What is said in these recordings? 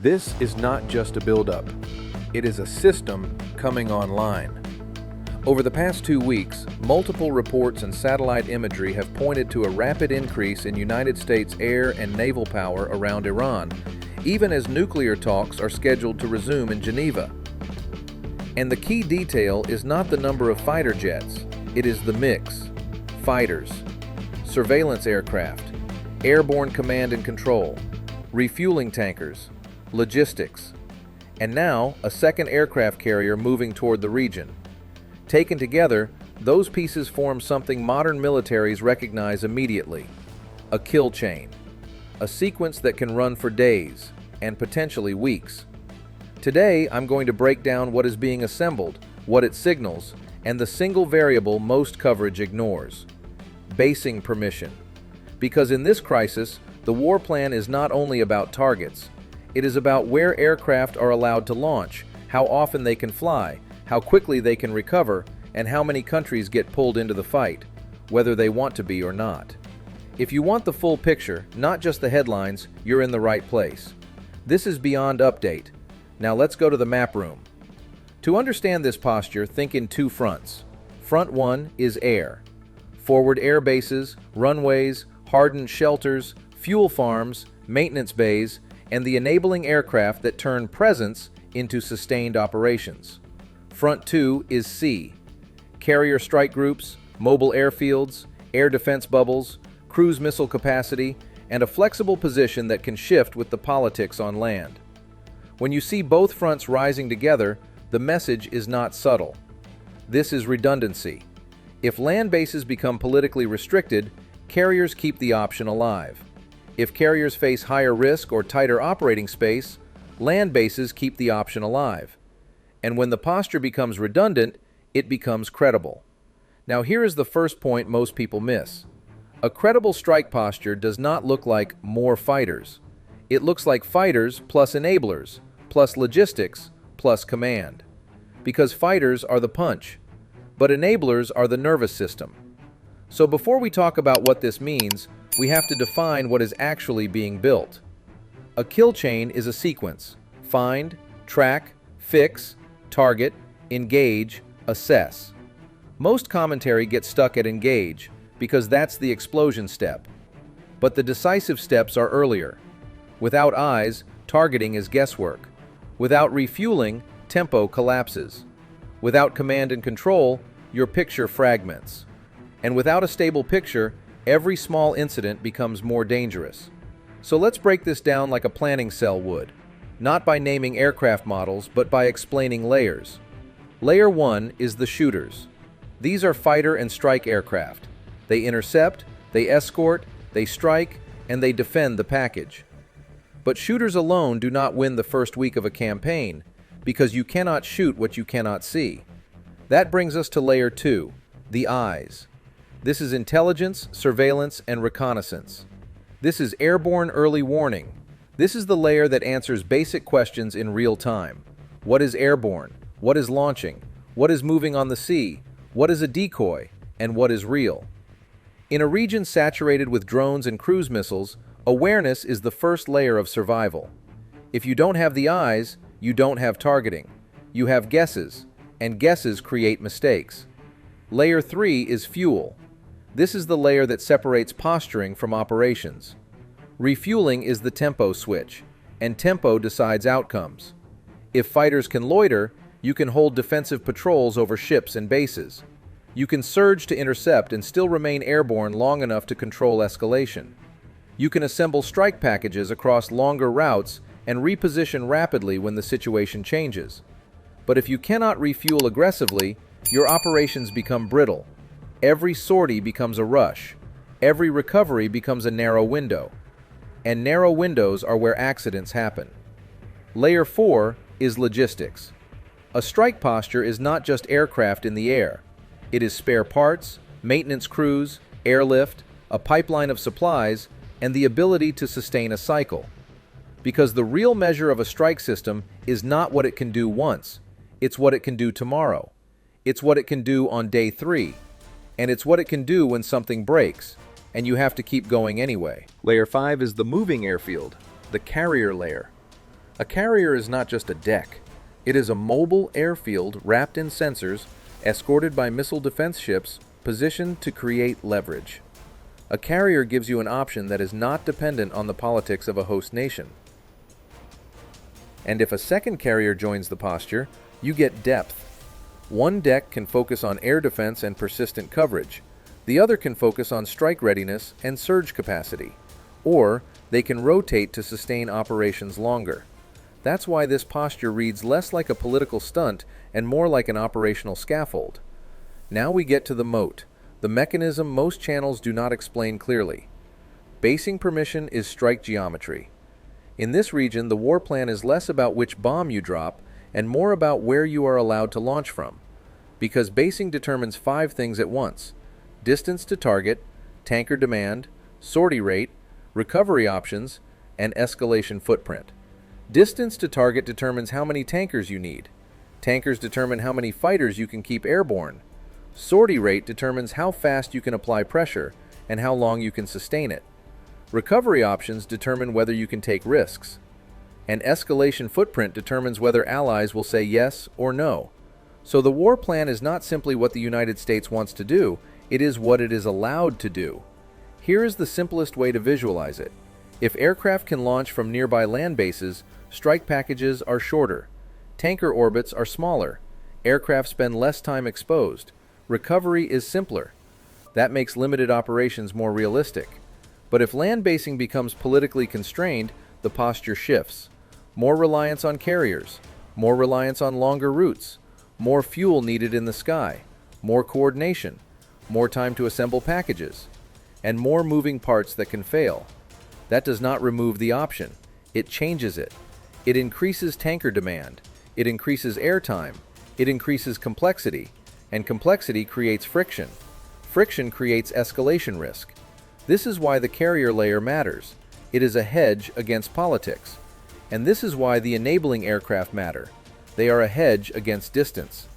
This is not just a buildup. It is a system coming online. Over the past 2 weeks, multiple reports and satellite imagery have pointed to a rapid increase in United States air and naval power around Iran, even as nuclear talks are scheduled to resume in Geneva. And the key detail is not the number of fighter jets, it is the mix: fighters, surveillance aircraft, airborne command and control, refueling tankers, logistics, and now a second aircraft carrier moving toward the region. Taken together, those pieces form something modern militaries recognize immediately: a kill chain, a sequence that can run for days and potentially weeks. Today, I'm going to break down what is being assembled, what it signals, and the single variable most coverage ignores: basing permission. Because in this crisis, the war plan is not only about targets, it is about where aircraft are allowed to launch, how often they can fly, how quickly they can recover, and how many countries get pulled into the fight, whether they want to be or not. If you want the full picture, not just the headlines, you're in the right place. This is Beyond Update. Now let's go to the map room. To understand this posture, think in two fronts. Front one is air. Forward air bases, runways, hardened shelters, fuel farms, maintenance bays, and the enabling aircraft that turn presence into sustained operations. Front two is sea. Carrier strike groups, mobile airfields, air defense bubbles, cruise missile capacity, and a flexible position that can shift with the politics on land. When you see both fronts rising together, the message is not subtle. This is redundancy. If land bases become politically restricted, carriers keep the option alive. If carriers face higher risk or tighter operating space, land bases keep the option alive. And when the posture becomes redundant, it becomes credible. Now here is the first point most people miss. A credible strike posture does not look like more fighters. It looks like fighters plus enablers, plus logistics, plus command. Because fighters are the punch, but enablers are the nervous system. So before we talk about what this means, we have to define what is actually being built. A kill chain is a sequence: find, track, fix, target, engage, assess. Most commentary gets stuck at engage because that's the explosion step. But the decisive steps are earlier. Without eyes, targeting is guesswork. Without refueling, tempo collapses. Without command and control, your picture fragments. And without a stable picture, every small incident becomes more dangerous. So let's break this down like a planning cell would, not by naming aircraft models, but by explaining layers. Layer 1 is the shooters. These are fighter and strike aircraft. They intercept, they escort, they strike, and they defend the package. But shooters alone do not win the first week of a campaign, because you cannot shoot what you cannot see. That brings us to Layer 2, the eyes. This is intelligence, surveillance, and reconnaissance. This is airborne early warning. This is the layer that answers basic questions in real time. What is airborne? What is launching? What is moving on the sea? What is a decoy? And what is real? In a region saturated with drones and cruise missiles, awareness is the first layer of survival. If you don't have the eyes, you don't have targeting. You have guesses, and guesses create mistakes. Layer 3 is fuel. This is the layer that separates posturing from operations. Refueling is the tempo switch, and tempo decides outcomes. If fighters can loiter, you can hold defensive patrols over ships and bases. You can surge to intercept and still remain airborne long enough to control escalation. You can assemble strike packages across longer routes and reposition rapidly when the situation changes. But if you cannot refuel aggressively, your operations become brittle. Every sortie becomes a rush. Every recovery becomes a narrow window. And narrow windows are where accidents happen. Layer 4 is logistics. A strike posture is not just aircraft in the air. It is spare parts, maintenance crews, airlift, a pipeline of supplies, and the ability to sustain a cycle. Because the real measure of a strike system is not what it can do once, it's what it can do tomorrow. It's what it can do on day 3. And it's what it can do when something breaks, and you have to keep going anyway. Layer 5 is the moving airfield, the carrier layer. A carrier is not just a deck. It is a mobile airfield wrapped in sensors, escorted by missile defense ships, positioned to create leverage. A carrier gives you an option that is not dependent on the politics of a host nation. And if a second carrier joins the posture, you get depth. One deck can focus on air defense and persistent coverage. The other can focus on strike readiness and surge capacity. Or they can rotate to sustain operations longer. That's why this posture reads less like a political stunt and more like an operational scaffold. Now we get to the moat, the mechanism most channels do not explain clearly. Basing permission is strike geometry. In this region, the war plan is less about which bomb you drop and more about where you are allowed to launch from. Because basing determines 5 things at once: distance to target, tanker demand, sortie rate, recovery options, and escalation footprint. Distance to target determines how many tankers you need. Tankers determine how many fighters you can keep airborne. Sortie rate determines how fast you can apply pressure and how long you can sustain it. Recovery options determine whether you can take risks. And escalation footprint determines whether allies will say yes or no. So the war plan is not simply what the United States wants to do, it is what it is allowed to do. Here is the simplest way to visualize it. If aircraft can launch from nearby land bases, strike packages are shorter. Tanker orbits are smaller. Aircraft spend less time exposed. Recovery is simpler. That makes limited operations more realistic. But if land basing becomes politically constrained, the posture shifts. More reliance on carriers, more reliance on longer routes, more fuel needed in the sky, more coordination, more time to assemble packages, and more moving parts that can fail. That does not remove the option. It changes it. It increases tanker demand. It increases airtime. It increases complexity. And complexity creates friction. Friction creates escalation risk. This is why the carrier layer matters. It is a hedge against politics. And this is why the enabling aircraft matter. They are a hedge against distance.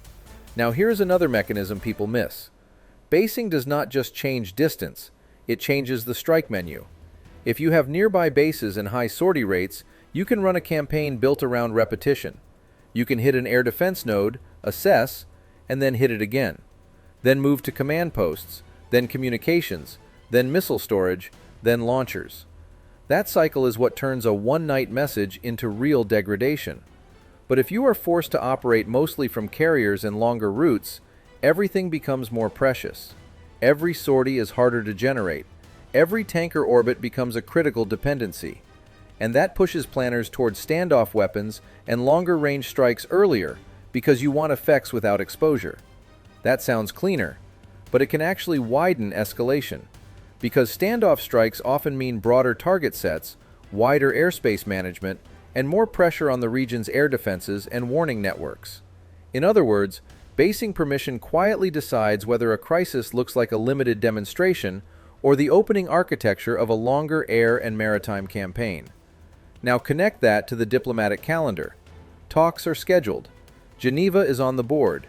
Now here's another mechanism people miss. Basing does not just change distance, it changes the strike menu. If you have nearby bases and high sortie rates, you can run a campaign built around repetition. You can hit an air defense node, assess, and then hit it again. Then move to command posts, then communications, then missile storage, then launchers. That cycle is what turns a one-night message into real degradation. But if you are forced to operate mostly from carriers and longer routes, everything becomes more precious. Every sortie is harder to generate. Every tanker orbit becomes a critical dependency. And that pushes planners toward standoff weapons and longer-range strikes earlier because you want effects without exposure. That sounds cleaner, but it can actually widen escalation. Because standoff strikes often mean broader target sets, wider airspace management, and more pressure on the region's air defenses and warning networks. In other words, basing permission quietly decides whether a crisis looks like a limited demonstration or the opening architecture of a longer air and maritime campaign. Now connect that to the diplomatic calendar. Talks are scheduled. Geneva is on the board.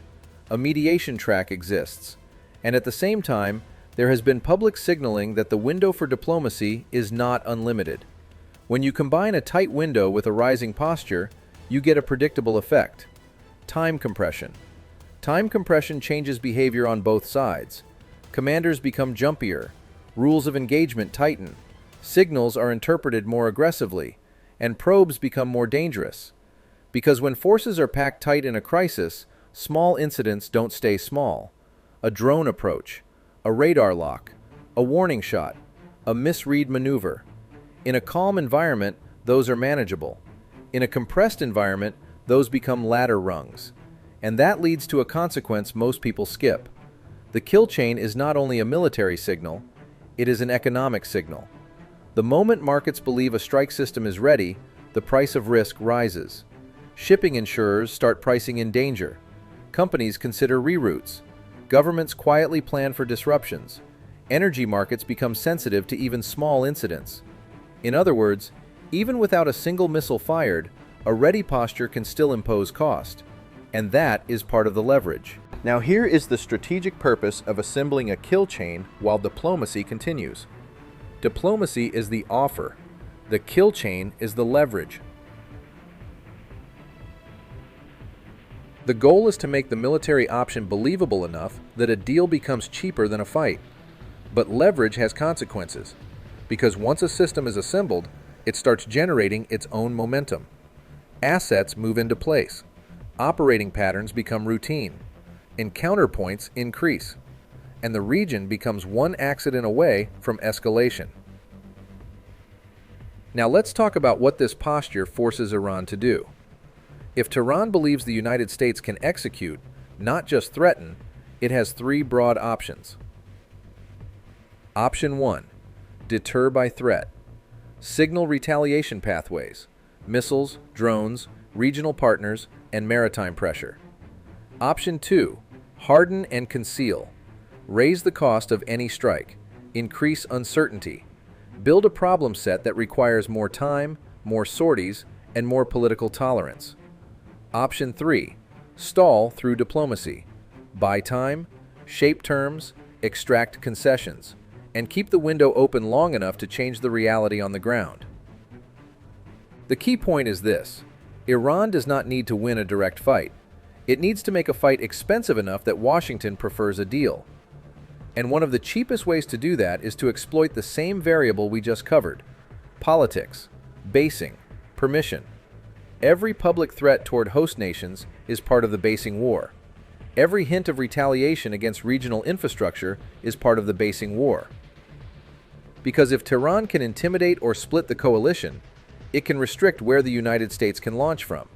A mediation track exists. And at the same time, there has been public signaling that the window for diplomacy is not unlimited. When you combine a tight window with a rising posture, you get a predictable effect. Time compression. Time compression changes behavior on both sides. Commanders become jumpier. Rules of engagement tighten. Signals are interpreted more aggressively. And probes become more dangerous. Because when forces are packed tight in a crisis, small incidents don't stay small. A drone approach, a radar lock, a warning shot, a misread maneuver. In a calm environment, those are manageable. In a compressed environment, those become ladder rungs. And that leads to a consequence most people skip. The kill chain is not only a military signal, it is an economic signal. The moment markets believe a strike system is ready, the price of risk rises. Shipping insurers start pricing in danger. Companies consider reroutes. Governments quietly plan for disruptions. Energy markets become sensitive to even small incidents. In other words, even without a single missile fired, a ready posture can still impose cost. And that is part of the leverage. Now here is the strategic purpose of assembling a kill chain while diplomacy continues. Diplomacy is the offer. The kill chain is the leverage. The goal is to make the military option believable enough that a deal becomes cheaper than a fight. But leverage has consequences, because once a system is assembled, it starts generating its own momentum. Assets move into place. Operating patterns become routine. Encounter points increase. And the region becomes one accident away from escalation. Now let's talk about what this posture forces Iran to do. If Tehran believes the United States can execute, not just threaten, it has three broad options. Option 1. Deter by threat. Signal retaliation pathways, missiles, drones, regional partners, and maritime pressure. Option 2. Harden and conceal. Raise the cost of any strike. Increase uncertainty. Build a problem set that requires more time, more sorties, and more political tolerance. Option 3. Stall through diplomacy. Buy time, shape terms, extract concessions, and keep the window open long enough to change the reality on the ground. The key point is this: Iran does not need to win a direct fight. It needs to make a fight expensive enough that Washington prefers a deal. And one of the cheapest ways to do that is to exploit the same variable we just covered: politics, basing, permission. Every public threat toward host nations is part of the basing war. Every hint of retaliation against regional infrastructure is part of the basing war. Because if Tehran can intimidate or split the coalition, it can restrict where the United States can launch from.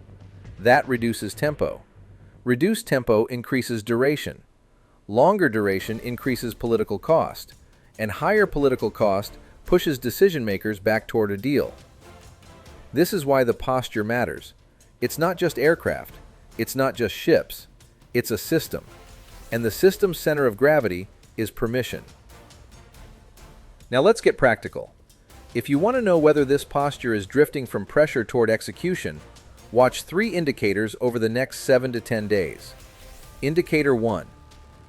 That reduces tempo. Reduced tempo increases duration. Longer duration increases political cost, and higher political cost pushes decision-makers back toward a deal. This is why the posture matters. It's not just aircraft, it's not just ships, it's a system. And the system's center of gravity is permission. Now let's get practical. If you want to know whether this posture is drifting from pressure toward execution, watch 3 indicators over the next 7 to 10 days. Indicator 1.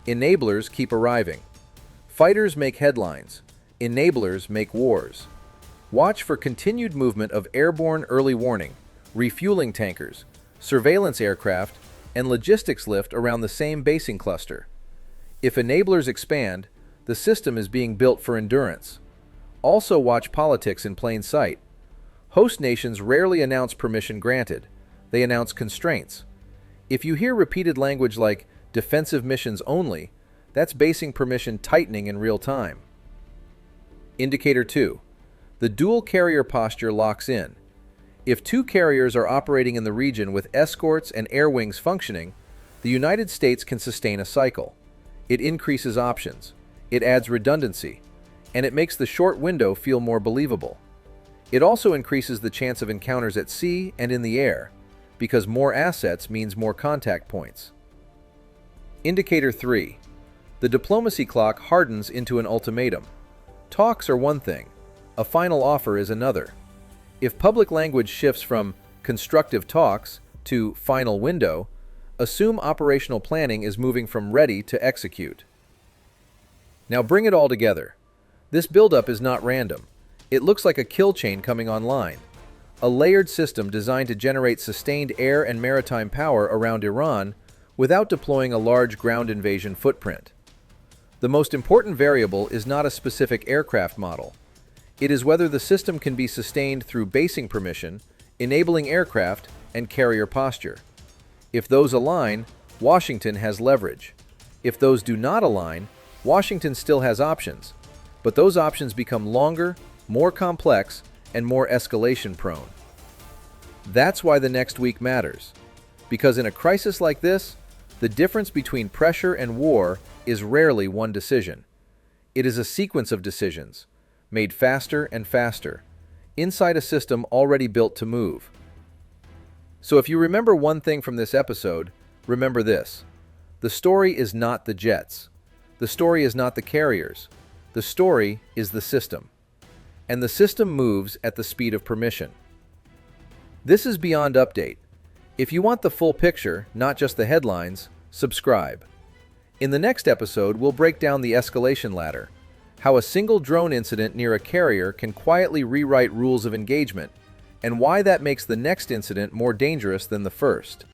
Enablers keep arriving. Fighters make headlines. Enablers make wars. Watch for continued movement of airborne early warning, refueling tankers, surveillance aircraft, and logistics lift around the same basing cluster. If enablers expand, the system is being built for endurance. Also watch politics in plain sight. Host nations rarely announce permission granted. They announce constraints. If you hear repeated language like defensive missions only, that's basing permission tightening in real time. Indicator 2. The dual carrier posture locks in. If 2 carriers are operating in the region with escorts and air wings functioning, the United States can sustain a cycle. It increases options. It adds redundancy. And it makes the short window feel more believable. It also increases the chance of encounters at sea and in the air, because more assets means more contact points. Indicator 3. The diplomacy clock hardens into an ultimatum. Talks are one thing. A final offer is another. If public language shifts from constructive talks to final window, assume operational planning is moving from ready to execute. Now bring it all together. This buildup is not random. It looks like a kill chain coming online. A layered system designed to generate sustained air and maritime power around Iran without deploying a large ground invasion footprint. The most important variable is not a specific aircraft model. It is whether the system can be sustained through basing permission, enabling aircraft, and carrier posture. If those align, Washington has leverage. If those do not align, Washington still has options, but those options become longer, more complex, and more escalation-prone. That's why the next week matters. Because in a crisis like this, the difference between pressure and war is rarely one decision. It is a sequence of decisions, made faster and faster, inside a system already built to move. So if you remember one thing from this episode, remember this. The story is not the jets. The story is not the carriers. The story is the system. And the system moves at the speed of permission. This is Beyond Update. If you want the full picture, not just the headlines, subscribe. In the next episode, we'll break down the escalation ladder, how a single drone incident near a carrier can quietly rewrite rules of engagement, and why that makes the next incident more dangerous than the first.